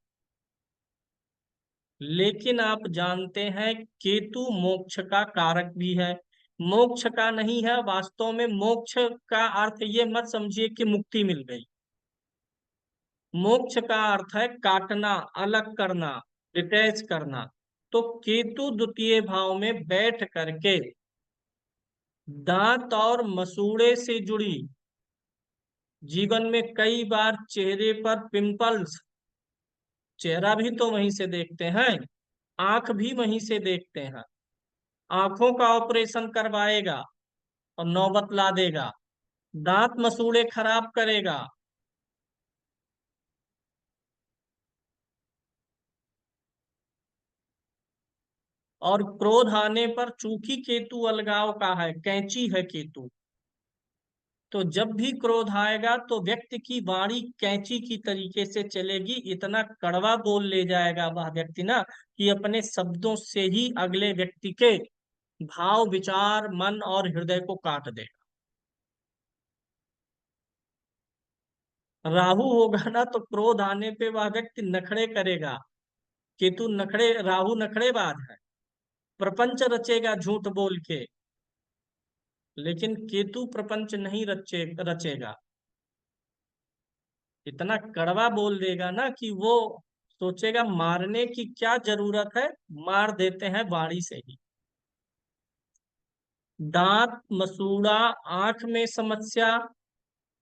लेकिन आप जानते हैं केतु मोक्ष का कारक भी है। मोक्ष का नहीं है, वास्तव में मोक्ष का अर्थ ये मत समझिए कि मुक्ति मिल गई। मोक्ष का अर्थ है काटना, अलग करना, डिटैच करना। तो केतु द्वितीय भाव में बैठ करके दांत और मसूड़े से जुड़ी, जीवन में कई बार चेहरे पर पिंपल्स, चेहरा भी तो वहीं से देखते हैं, आंख भी वहीं से देखते हैं, आंखों का ऑपरेशन करवाएगा और नौबत ला देगा। दांत मसूड़े खराब करेगा। और क्रोध आने पर, चूंकि केतु अलगाव का है, कैंची है केतु, तो जब भी क्रोध आएगा तो व्यक्ति की वाणी कैंची की तरीके से चलेगी। इतना कड़वा बोल ले जाएगा वह व्यक्ति ना, कि अपने शब्दों से ही अगले व्यक्ति के भाव, विचार, मन और हृदय को काट देगा। राहु होगा ना तो क्रोध आने पे वह व्यक्ति नखरे करेगा। केतु नखरे, राहु नखरेबाज है, प्रपंच रचेगा झूठ बोल के। लेकिन केतु प्रपंच नहीं रचेगा। इतना कड़वा बोल देगा ना कि वो सोचेगा मारने की क्या जरूरत है, मार देते हैं वाणी से ही। दांत मसूड़ा, आंख में समस्या,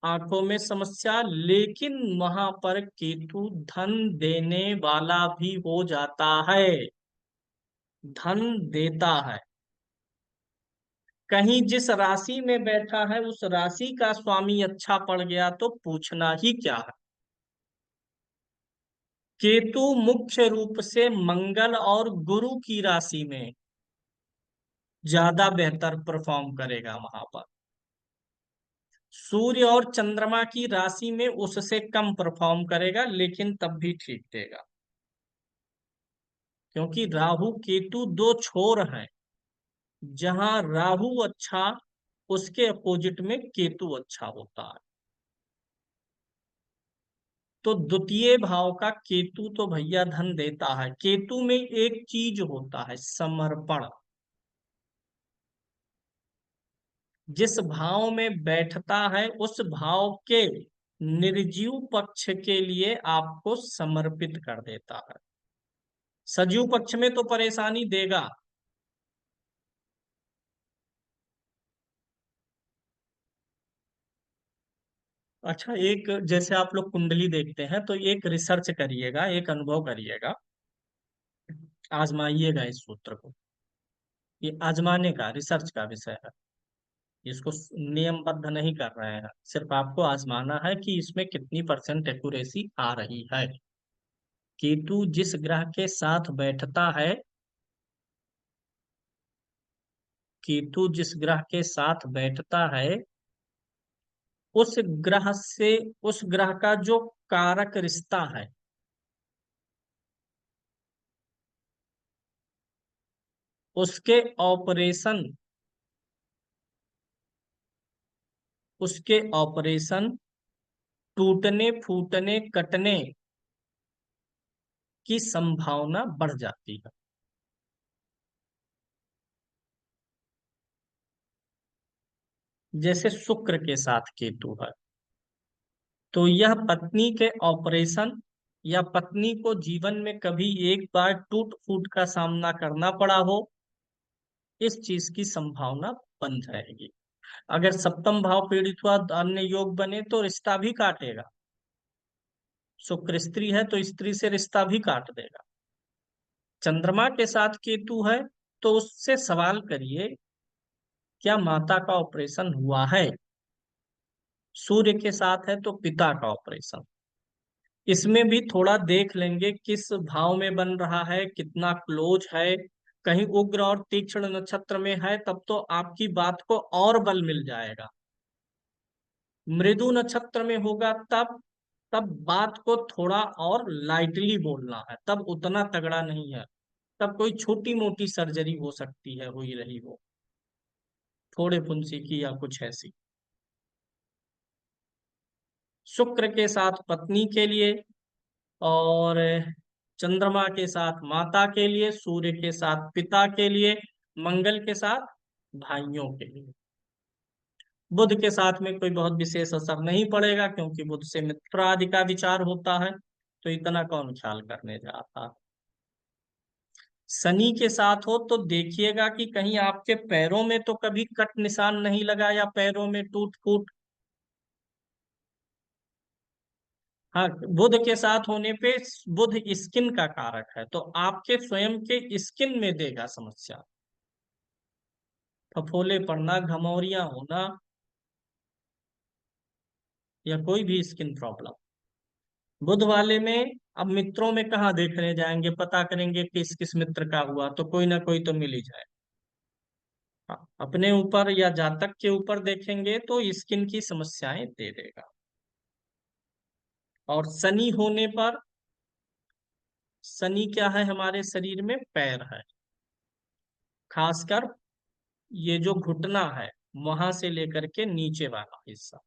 आंखों में समस्या, लेकिन वहां पर केतु धन देने वाला भी हो जाता है, धन देता है। कहीं जिस राशि में बैठा है उस राशि का स्वामी अच्छा पड़ गया तो पूछना ही क्या है। केतु मुख्य रूप से मंगल और गुरु की राशि में ज्यादा बेहतर परफॉर्म करेगा वहां पर। सूर्य और चंद्रमा की राशि में उससे कम परफॉर्म करेगा, लेकिन तब भी ठीक देगा। क्योंकि राहु केतु दो छोर हैं। जहां राहु अच्छा, उसके अपोजिट में केतु अच्छा होता है। तो द्वितीय भाव का केतु तो भैया धन देता है। केतु में एक चीज होता है, समर्पण। जिस भाव में बैठता है उस भाव के निर्जीव पक्ष के लिए आपको समर्पित कर देता है। सजीव पक्ष में तो परेशानी देगा। अच्छा, एक जैसे आप लोग कुंडली देखते हैं तो एक रिसर्च करिएगा, एक अनुभव करिएगा, आजमाइएगा इस सूत्र को। ये आजमाने का, रिसर्च का विषय है। इसको नियमबद्ध नहीं कर रहे हैं, सिर्फ आपको आजमाना है कि इसमें कितनी परसेंट एक्यूरेसी आ रही है। केतु जिस ग्रह के साथ बैठता है, केतु जिस ग्रह के साथ बैठता है, उस ग्रह से, उस ग्रह का जो कारक रिश्ता है, उसके ऑपरेशन, उसके ऑपरेशन टूटने फूटने कटने की संभावना बढ़ जाती है। जैसे शुक्र के साथ केतु है, तो यह पत्नी के ऑपरेशन, या पत्नी को जीवन में कभी एक बार टूट फूट का सामना करना पड़ा हो, इस चीज की संभावना बन जाएगी। अगर सप्तम भाव पीड़ित हुआ, अन्य योग बने तो रिश्ता भी काटेगा। शुक्र स्त्री है तो स्त्री से रिश्ता भी काट देगा। चंद्रमा के साथ केतु है तो उससे सवाल करिए, क्या माता का ऑपरेशन हुआ है। सूर्य के साथ है तो पिता का ऑपरेशन। इसमें भी थोड़ा देख लेंगे किस भाव में बन रहा है, कितना क्लोज है। कहीं उग्र और तीक्ष्ण नक्षत्र में है तब तो आपकी बात को और बल मिल जाएगा। मृदु नक्षत्र में होगा तब, तब बात को थोड़ा और लाइटली बोलना है, तब उतना तगड़ा नहीं है। तब कोई छोटी मोटी सर्जरी हो सकती है, हुई रही हो, थोड़े फुंसी की या कुछ ऐसी। शुक्र के साथ पत्नी के लिए, और चंद्रमा के साथ माता के लिए, सूर्य के साथ पिता के लिए, मंगल के साथ भाइयों के लिए। बुध के साथ में कोई बहुत विशेष असर नहीं पड़ेगा, क्योंकि बुध से मित्र आदि का विचार होता है, तो इतना कौन ख्याल करने जाता है। शनि के साथ हो तो देखिएगा कि कहीं आपके पैरों में तो कभी कट निशान नहीं लगा, या पैरों में टूट फूट। हाँ, बुध के साथ होने पे, बुध स्किन का कारक है, तो आपके स्वयं के स्किन में देगा समस्या। फफोले पड़ना, घमौरियां होना, या कोई भी स्किन प्रॉब्लम। बुध वाले में अब मित्रों में कहाँ देखने जाएंगे, पता करेंगे किस किस मित्र का हुआ, तो कोई ना कोई तो मिल ही जाए। हाँ, अपने ऊपर या जातक के ऊपर देखेंगे तो स्किन की समस्याएं दे देगा। और शनि होने पर, शनि क्या है हमारे शरीर में, पैर है। खासकर ये जो घुटना है, वहां से लेकर के नीचे वाला हिस्सा,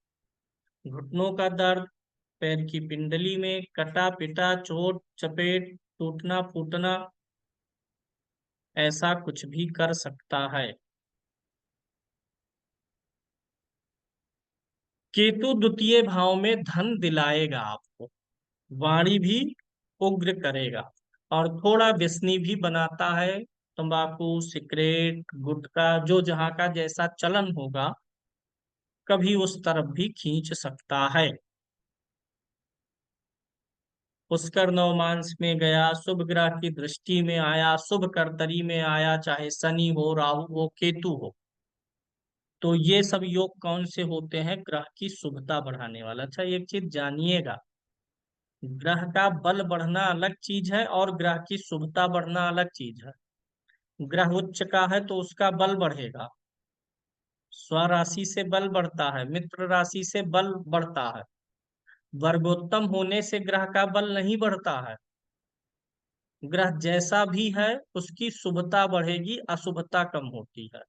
घुटनों का दर्द, पैर की पिंडली में कटा पिटा, चोट चपेट, टूटना फूटना, ऐसा कुछ भी कर सकता है। केतु द्वितीय भाव में धन दिलाएगा आपको, वाणी भी उग्र करेगा, और थोड़ा व्यसनी भी बनाता है। तंबाकू सिगरेट गुटखा, जो जहाँ का जैसा चलन होगा, कभी उस तरफ भी खींच सकता है। पुष्कर नवमांस में गया, शुभ ग्रह की दृष्टि में आया, शुभ करतरी में आया, चाहे शनि हो राहु हो केतु हो, तो ये सब योग कौन से होते हैं, ग्रह की शुभता बढ़ाने वाला। अच्छा एक चीज जानिएगा, ग्रह का बल बढ़ना अलग चीज है और ग्रह की शुभता बढ़ना अलग चीज है। ग्रह उच्च का है तो उसका बल बढ़ेगा, स्वराशि से बल बढ़ता है, मित्र राशि से बल बढ़ता है। वर्गोत्तम होने से ग्रह का बल नहीं बढ़ता है। ग्रह जैसा भी है उसकी शुभता बढ़ेगी, अशुभता कम होती है।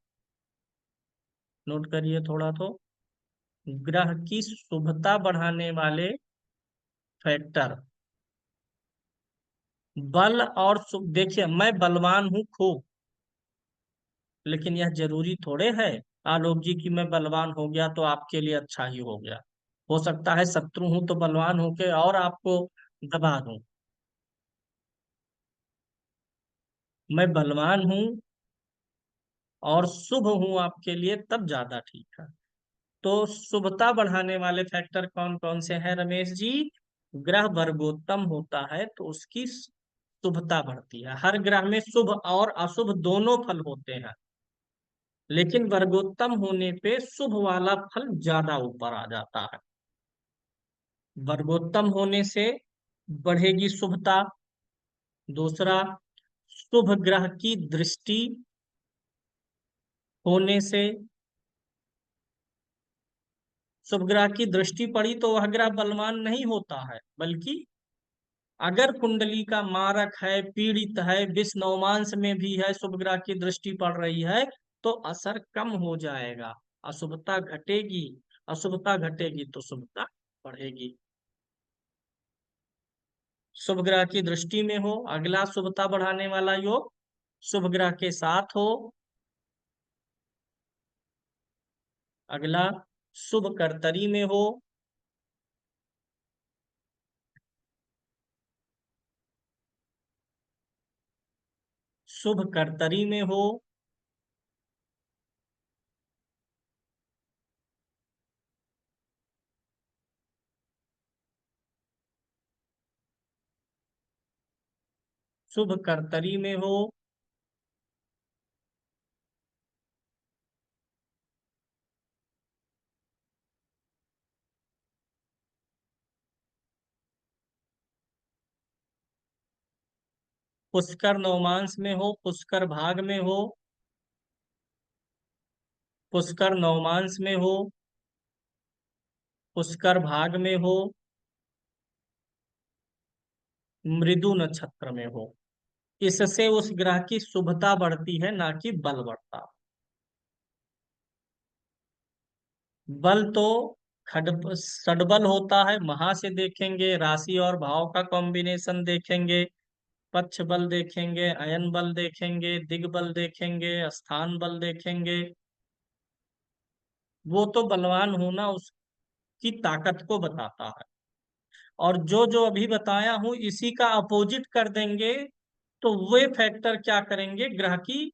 नोट करिए थोड़ा तो, ग्रह की शुभता बढ़ाने वाले फैक्टर, बल और देखिए मैं बलवान हूं खूब, लेकिन यह जरूरी थोड़े है आलोक जी की मैं बलवान हो गया तो आपके लिए अच्छा ही हो गया। हो सकता है शत्रु हूं तो बलवान होके और आपको दबा दूं। मैं बलवान हूं और शुभ हूं आपके लिए तब ज्यादा ठीक है। तो शुभता बढ़ाने वाले फैक्टर कौन कौन से हैं रमेश जी? ग्रह वर्गोत्तम होता है तो उसकी शुभता बढ़ती है। हर ग्रह में शुभ और अशुभ दोनों फल होते हैं, लेकिन वर्गोत्तम होने पे शुभ वाला फल ज्यादा ऊपर आ जाता है। वर्गोत्तम होने से बढ़ेगी शुभता। दूसरा, शुभ ग्रह की दृष्टि होने से, शुभ ग्रह की दृष्टि पड़ी तो वह ग्रह बलवान नहीं होता है, बल्कि अगर कुंडली का मारक है, पीड़ित है, विष नवमांस में भी है, शुभ ग्रह की दृष्टि पड़ रही है, तो असर कम हो जाएगा, अशुभता घटेगी। अशुभता घटेगी तो शुभता बढ़ेगी। शुभ ग्रह की दृष्टि में हो। अगला शुभता बढ़ाने वाला योग, शुभ ग्रह के साथ हो। अगला, शुभ कर्तरी में हो। शुभ कर्तरी में हो। शुभ कर्तरी में हो। पुष्कर नवमांस में हो, पुष्कर भाग में हो। पुष्कर नवमांस में हो, पुष्कर भाग में हो, मृदु नक्षत्र में हो। इससे उस ग्रह की शुभता बढ़ती है, ना कि बल बढ़ता। बल तो खड षडबल होता है, वहां से देखेंगे, राशि और भाव का कॉम्बिनेशन देखेंगे, पक्ष बल देखेंगे, अयन बल देखेंगे, दिग्बल देखेंगे, स्थान बल देखेंगे। वो तो बलवान होना उसकी ताकत को बताता है। और जो जो अभी बताया हूं इसी का अपोजिट कर देंगे, तो वे फैक्टर क्या करेंगे, ग्रह की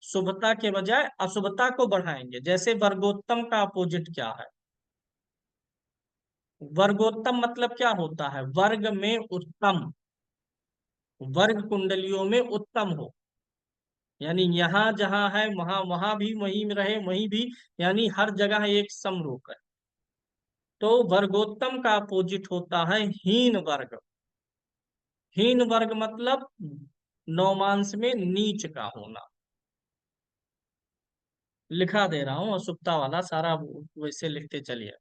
शुभता के बजाय अशुभता को बढ़ाएंगे। जैसे वर्गोत्तम का अपोजिट क्या है? वर्गोत्तम मतलब क्या होता है? वर्ग में उत्तम, वर्ग कुंडलियों में उत्तम हो, यानी यहाँ जहां है वहां वहां भी वहीं रहे, वहीं भी, यानी हर जगह एक समरूप है। तो वर्गोत्तम का अपोजिट होता है हीन वर्ग। हीन वर्ग मतलब नौमांश में नीच का होना। लिखा दे रहा हूं अशुभता वाला सारा, वैसे लिखते चलिए।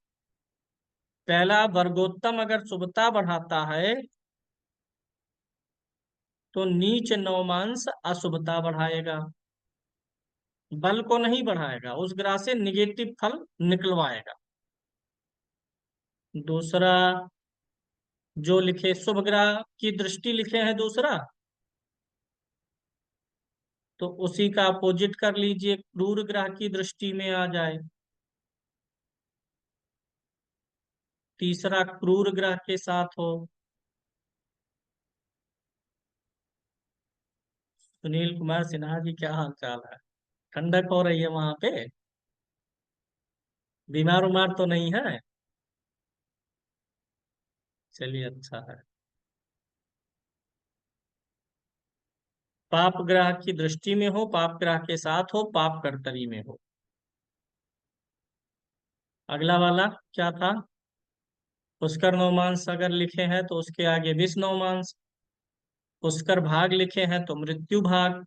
पहला, वर्गोत्तम अगर शुभता बढ़ाता है तो नीच नौमांश अशुभता बढ़ाएगा, बल को नहीं बढ़ाएगा, उस ग्रह से निगेटिव फल निकलवाएगा। दूसरा, जो लिखे शुभ ग्रह की दृष्टि लिखे हैं दूसरा, तो उसी का अपोजिट कर लीजिए, क्रूर ग्रह की दृष्टि में आ जाए। तीसरा, क्रूर ग्रह के साथ हो। सुनील कुमार सिन्हा जी, क्या हाल चाल है? ठंडक हो रही है वहां पे? बीमार उमार तो नहीं है? चलिए, अच्छा है। पाप ग्रह की दृष्टि में हो, पाप ग्रह के साथ हो, पाप कर्तरी में हो। अगला वाला क्या था? पुष्कर नवमांस अगर लिखे हैं तो उसके आगे विष नवमांस। पुष्कर भाग लिखे हैं तो मृत्यु भाग।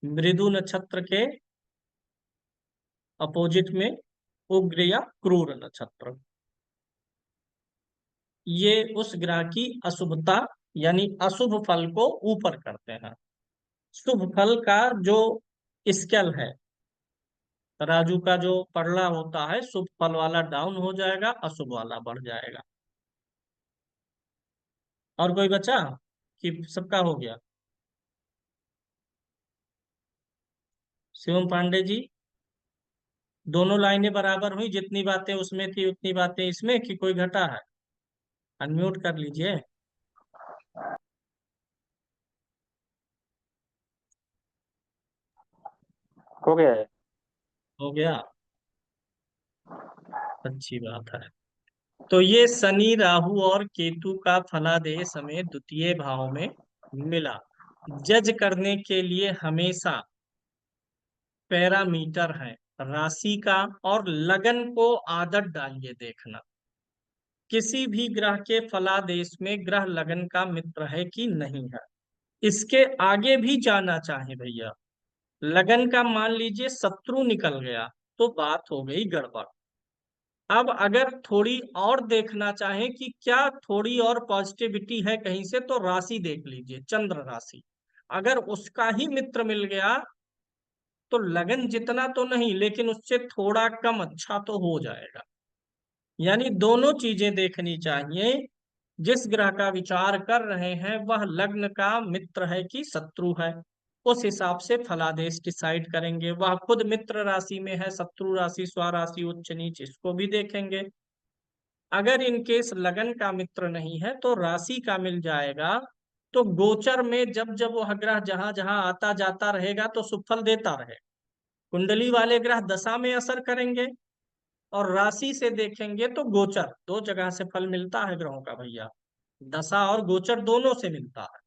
मृदु नक्षत्र के अपोजिट में उग्र या क्रूर नक्षत्र। ये उस ग्रह की अशुभता यानी अशुभ फल को ऊपर करते हैं। शुभ फल का जो स्केल है, राजू का जो पड़ला होता है, शुभ फल वाला डाउन हो जाएगा, अशुभ वाला बढ़ जाएगा। और कोई बचा कि सबका हो गया? शिवम पांडे जी, दोनों लाइनें बराबर हुई, जितनी बातें उसमें थी उतनी बातें इसमें, कि कोई घटा है? अनम्यूट कर लीजिए। हो गया है। हो गया, अच्छी बात है। तो ये शनि राहु और केतु का फलादेश हमें द्वितीय भाव में मिला। जज करने के लिए हमेशा पैरामीटर है राशि का, और लगन को आदत डालिए देखना, किसी भी ग्रह के फलादेश में ग्रह लगन का मित्र है कि नहीं है। इसके आगे भी जाना चाहे भैया, लगन का मान लीजिए शत्रु निकल गया तो बात हो गई गड़बड़। अब अगर थोड़ी और देखना चाहे कि क्या थोड़ी और पॉजिटिविटी है कहीं से, तो राशि देख लीजिए, चंद्र राशि। अगर उसका ही मित्र मिल गया तो लगन जितना तो नहीं, लेकिन उससे थोड़ा कम अच्छा तो हो जाएगा। यानी दोनों चीजें देखनी चाहिए। जिस ग्रह का विचार कर रहे हैं वह लग्न का मित्र है कि शत्रु है, उस हिसाब से फलादेश डिसाइड करेंगे। वह खुद मित्र राशि में है, शत्रु राशि, स्वराशि, उच्च नीच, इसको भी देखेंगे। अगर इनकेस लगन का मित्र नहीं है तो राशि का मिल जाएगा। तो गोचर में जब जब वह ग्रह जहां जहां आता जाता रहेगा तो सुफल देता रहे। कुंडली वाले ग्रह दशा में असर करेंगे, और राशि से देखेंगे तो गोचर, दो जगह से फल मिलता है ग्रहों का भैया, दशा और गोचर दोनों से मिलता है।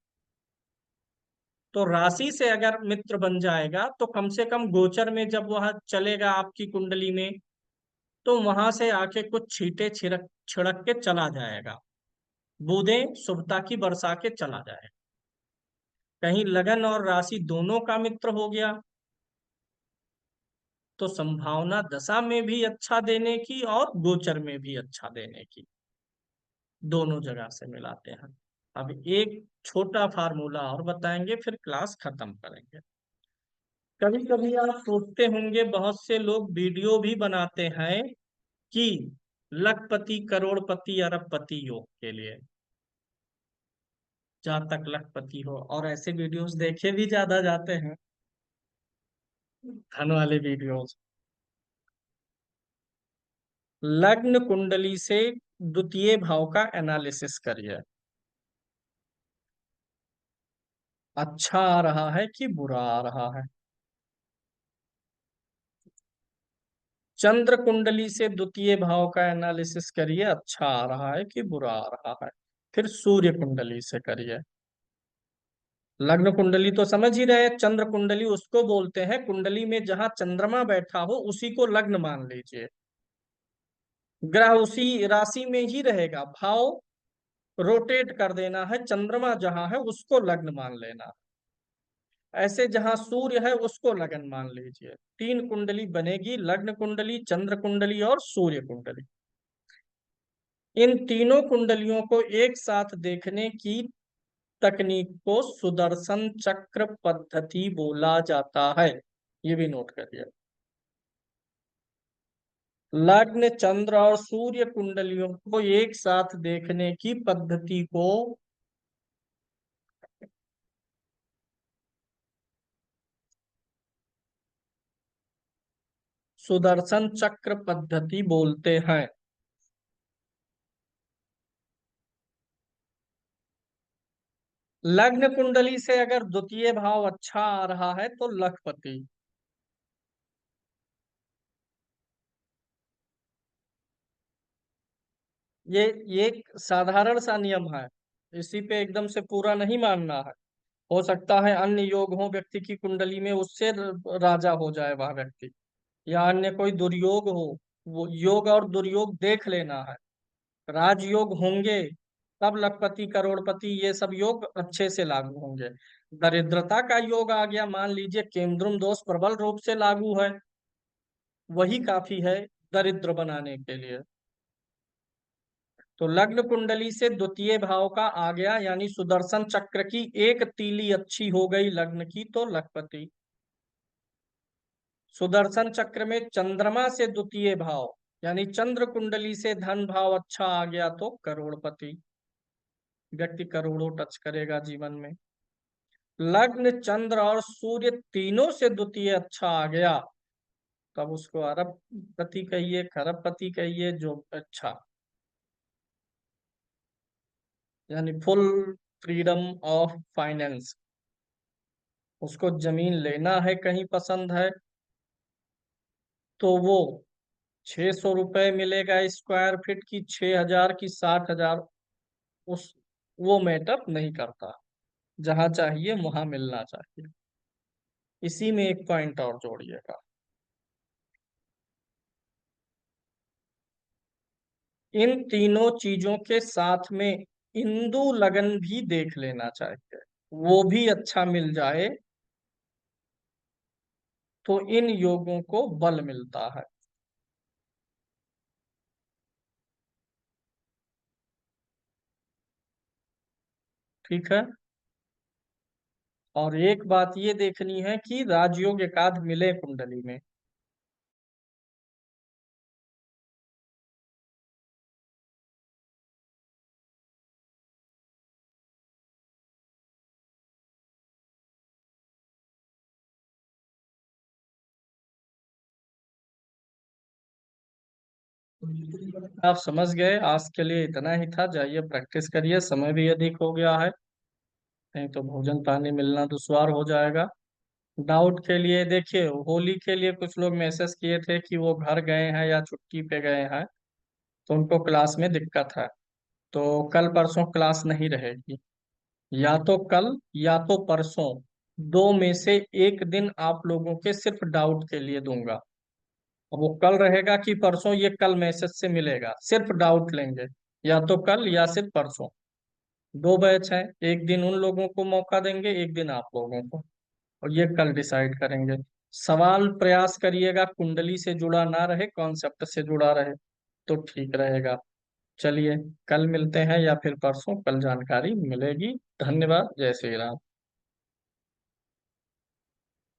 तो राशि से अगर मित्र बन जाएगा तो कम से कम गोचर में जब वह चलेगा आपकी कुंडली में, तो वहां से आके कुछ छींटे छिड़क छिड़क के चला जाएगा, बूंदें शुभता की बरसा के चला जाएगा। कहीं लगन और राशि दोनों का मित्र हो गया तो संभावना दशा में भी अच्छा देने की और गोचर में भी अच्छा देने की, दोनों जगह से मिलाते हैं। अब एक छोटा फार्मूला और बताएंगे, फिर क्लास खत्म करेंगे। कभी कभी आप सोचते होंगे, बहुत से लोग वीडियो भी बनाते हैं कि लखपति करोड़पति अरबपति योग के लिए, जहां तक लखपति हो, और ऐसे वीडियोस देखे भी ज्यादा जाते हैं, धन वाले वीडियोस। लग्न कुंडली से द्वितीय भाव का एनालिसिस करिए, अच्छा आ रहा है कि बुरा आ रहा है। चंद्र कुंडली से द्वितीय भाव का एनालिसिस करिए, अच्छा आ रहा है कि बुरा आ रहा है। फिर सूर्य कुंडली से करिए। लग्न कुंडली तो समझ ही रहे, चंद्र कुंडली उसको बोलते हैं, कुंडली में जहां चंद्रमा बैठा हो उसी को लग्न मान लीजिए। ग्रह उसी राशि में ही रहेगा, भाव रोटेट कर देना है, चंद्रमा जहां है उसको लग्न मान लेना। ऐसे जहां सूर्य है उसको लगन मान लीजिए। तीन कुंडली बनेगी, लग्न कुंडली, चंद्र कुंडली और सूर्य कुंडली। इन तीनों कुंडलियों को एक साथ देखने की तकनीक को सुदर्शन चक्र पद्धति बोला जाता है। ये भी नोट करिए। लग्न, चंद्र और सूर्य कुंडलियों को एक साथ देखने की पद्धति को सुदर्शन चक्र पद्धति बोलते हैं। लग्न कुंडली से अगर द्वितीय भाव अच्छा आ रहा है तो लखपति। ये एक साधारण सा नियम है, इसी पे एकदम से पूरा नहीं मानना है। हो सकता है अन्य योग हो व्यक्ति की कुंडली में, उससे राजा हो जाए वह व्यक्ति, या अन्य कोई दुर्योग हो। वो योग और दुर्योग देख लेना है। राजयोग होंगे तब लखपति करोड़पति ये सब योग अच्छे से लागू होंगे। दरिद्रता का योग आ गया, मान लीजिए केंद्रुम दोष प्रबल रूप से लागू है, वही काफी है दरिद्र बनाने के लिए। तो लग्न कुंडली से द्वितीय भाव का आ गया, यानी सुदर्शन चक्र की एक तीली अच्छी हो गई लग्न की तो लखपति। सुदर्शन चक्र में चंद्रमा से द्वितीय भाव, यानी चंद्र कुंडली से धन भाव अच्छा आ गया तो करोड़पति। व्यक्ति करोड़ों टच करेगा जीवन में। लग्न, चंद्र और सूर्य तीनों से द्वितीय अच्छा आ गया तब उसको अरब पति कहिए, खरबपति कहिए, जो अच्छा, यानी फुल फ्रीडम ऑफ फाइनेंस। उसको जमीन लेना है कहीं पसंद है तो वो 600 रुपये मिलेगा स्क्वायर फीट की, 6,000 की, 60,000, उस वो मैटर नहीं करता। जहां चाहिए वहां मिलना चाहिए। इसी में एक पॉइंट और जोड़िएगा, इन तीनों चीजों के साथ में इंदु लगन भी देख लेना चाहिए। वो भी अच्छा मिल जाए तो इन योगों को बल मिलता है। ठीक है। और एक बात ये देखनी है कि राजयोग एकाध मिले कुंडली में। आप समझ गए, आज के लिए इतना ही था। जाइए प्रैक्टिस करिए, समय भी अधिक हो गया है, नहीं तो भोजन पानी मिलना दुश्वार हो जाएगा। डाउट के लिए देखिए, होली के लिए कुछ लोग मैसेज किए थे कि वो घर गए हैं या छुट्टी पे गए हैं, तो उनको क्लास में दिक्कत है। तो कल परसों क्लास नहीं रहेगी, या तो कल या तो परसों, दो में से एक दिन आप लोगों के सिर्फ डाउट के लिए दूंगा। अब वो कल रहेगा कि परसों, ये कल मैसेज से मिलेगा, सिर्फ डाउट लेंगे, या तो कल या सिर्फ परसों। दो बैच है, एक दिन उन लोगों को मौका देंगे, एक दिन आप लोगों को, और ये कल डिसाइड करेंगे। सवाल प्रयास करिएगा कुंडली से जुड़ा ना रहे, कॉन्सेप्ट से जुड़ा रहे तो ठीक रहेगा। चलिए, कल मिलते हैं या फिर परसों, कल जानकारी मिलेगी। धन्यवाद। जय श्री राम।